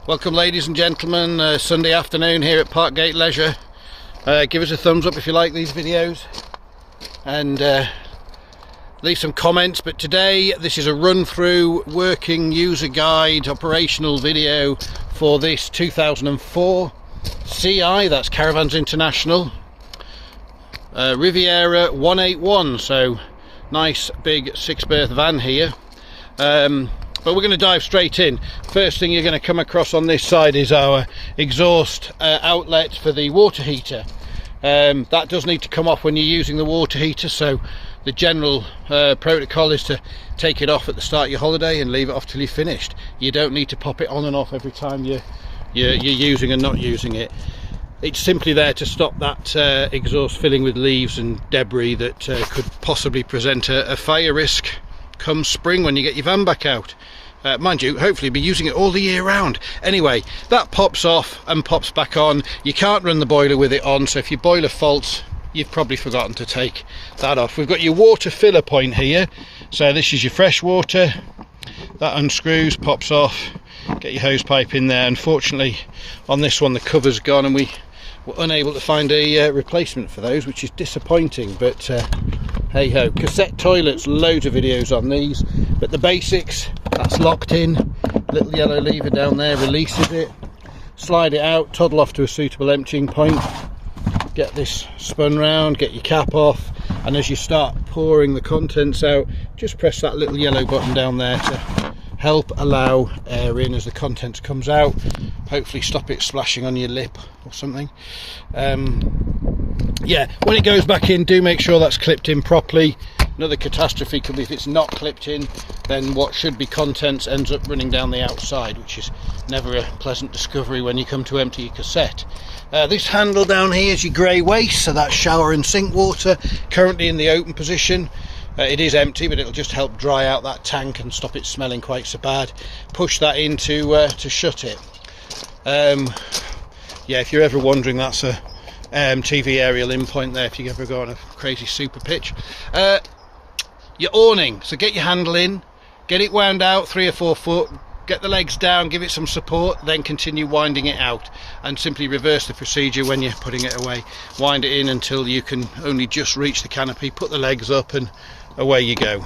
Welcome ladies and gentlemen, Sunday afternoon here at Parkgate Leisure. Give us a thumbs up if you like these videos and leave some comments. But today this is a run through working user guide operational video for this 2004 CI, that's Caravans International, Riviera 181, so nice big 6-berth van here. But we're going to dive straight in. First thing you're going to come across on this side is our exhaust outlet for the water heater. That does need to come off when you're using the water heater, so the general protocol is to take it off at the start of your holiday and leave it off till you're finished. You don't need to pop it on and off every time you're using and not using it. It's simply there to stop that exhaust filling with leaves and debris that could possibly present a fire risk come spring when you get your van back out. Mind you, hopefully be using it all the year round. Anyway, that pops off and pops back on. You can't run the boiler with it on, so if your boiler faults, you've probably forgotten to take that off. We've got your water filler point here, so this is your fresh water. That unscrews, pops off, get your hose pipe in there. Unfortunately on this one the cover's gone and we were unable to find a replacement for those, which is disappointing, but hey ho. Cassette toilets, loads of videos on these, but the basics, that's locked in. Little yellow lever down there releases it. Slide it out, toddle off to a suitable emptying point, get this spun round, get your cap off, and as you start pouring the contents out, just press that little yellow button down there to help allow air in as the contents comes out. Hopefully stop it splashing on your lip or something. Yeah, when it goes back in, do make sure that's clipped in properly. Another catastrophe could be if it's not clipped in, then what should be contents ends up running down the outside, which is never a pleasant discovery when you come to empty your cassette. This handle down here is your grey waste, so that's shower and sink water, currently in the open position. It is empty, but it'll just help dry out that tank and stop it smelling quite so bad. Push that in to shut it. Yeah, if you're ever wondering, that's a TV aerial in point there if you ever go on a crazy super pitch. Your awning, so get your handle in, get it wound out 3 or 4 foot, get the legs down, give it some support, then continue winding it out, and simply reverse the procedure when you're putting it away. Wind it in until you can only just reach the canopy, put the legs up, and away you go.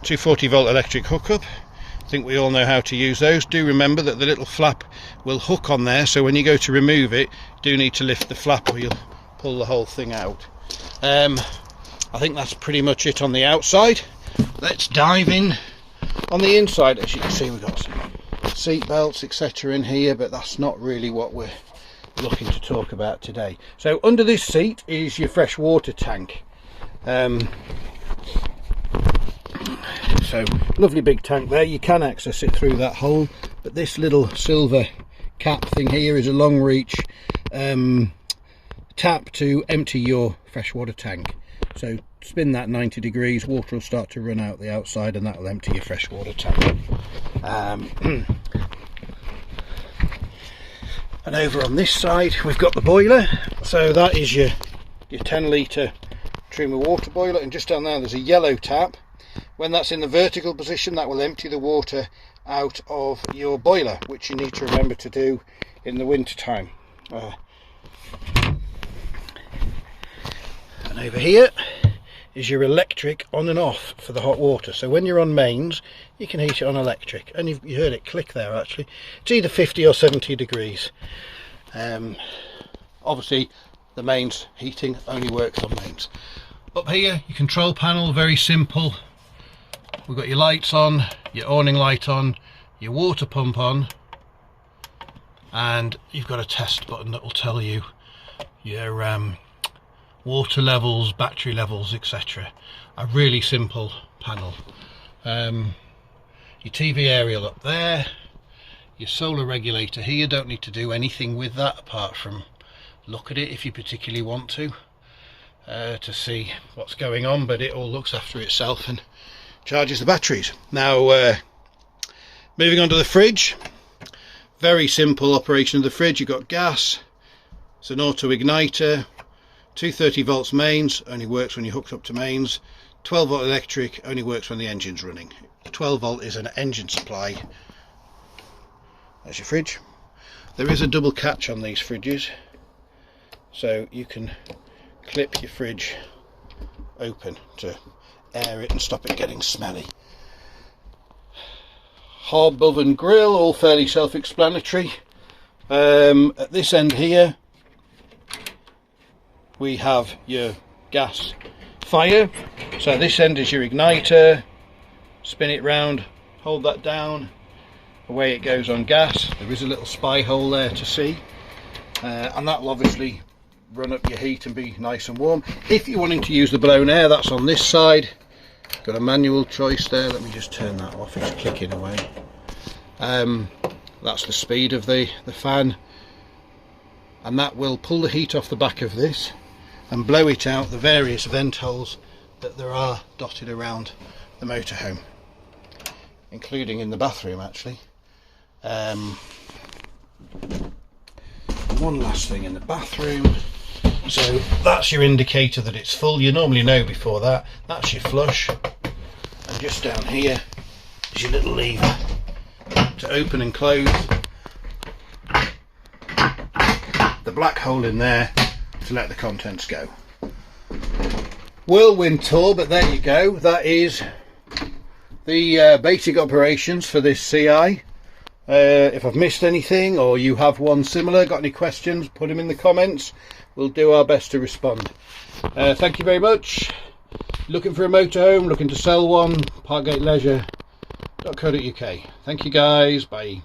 240 volt electric hookup. I think we all know how to use those. Do remember that the little flap will hook on there, so when you go to remove it, you do need to lift the flap or you'll pull the whole thing out. I think that's pretty much it on the outside. Let's dive in on the inside. As you can see, we've got some seat belts etc in here, but that's not really what we're looking to talk about today. So under this seat is your fresh water tank. So lovely big tank there. You can access it through that hole, but this little silver cap thing here is a long reach tap to empty your freshwater tank. So spin that 90 degrees, water will start to run out the outside and that will empty your freshwater tank. And over on this side we've got the boiler, so that is your 10 litre Truma water boiler, and just down there there's a yellow tap. When that's in the vertical position, that will empty the water out of your boiler, which you need to remember to do in the winter time. And over here is your electric on and off for the hot water. So when you're on mains, you can heat it on electric, and you heard it click there actually. It's either 50 or 70 degrees. Obviously the mains heating only works on mains. Up here, your control panel, very simple. We've got your lights on, your awning light on, your water pump on, and you've got a test button that will tell you your water levels, battery levels, etc. A really simple panel. Your TV aerial up there, your solar regulator here. Don't need to do anything with that apart from look at it if you particularly want to see what's going on, but it all looks after itself and charges the batteries. Now moving on to the fridge. Very simple operation of the fridge. You've got gas, it's an auto igniter, 230 volts mains, only works when you're hooked up to mains. 12 volt electric, only works when the engine's running. 12 volt is an engine supply There's your fridge. There is a double catch on these fridges, so you can clip your fridge open to air it and stop it getting smelly. Hob, oven, grill, all fairly self-explanatory. At this end here we have your gas fire, so this end is your igniter. Spin it round, hold that down, away it goes on gas. There is a little spy hole there to see, and that will obviously run up your heat and be nice and warm. If you're wanting to use the blown air, that's on this side. Got a manual choice there. Let me just turn that off, it's clicking away. That's the speed of the fan, and that will pull the heat off the back of this and blow it out the various vent holes that there are dotted around the motorhome, including in the bathroom actually. One last thing in the bathroom, so that's your indicator that it's full. You normally know before that. That's your flush, and just down here is your little lever to open and close the black hole in there to let the contents go. Whirlwind tour, but there you go. That is the basic operations for this CI. If I've missed anything or you have one similar, got any questions, put them in the comments. We'll do our best to respond. Thank you very much. Looking for a motorhome, looking to sell one, parkgateleisure.co.uk. Thank you guys, bye.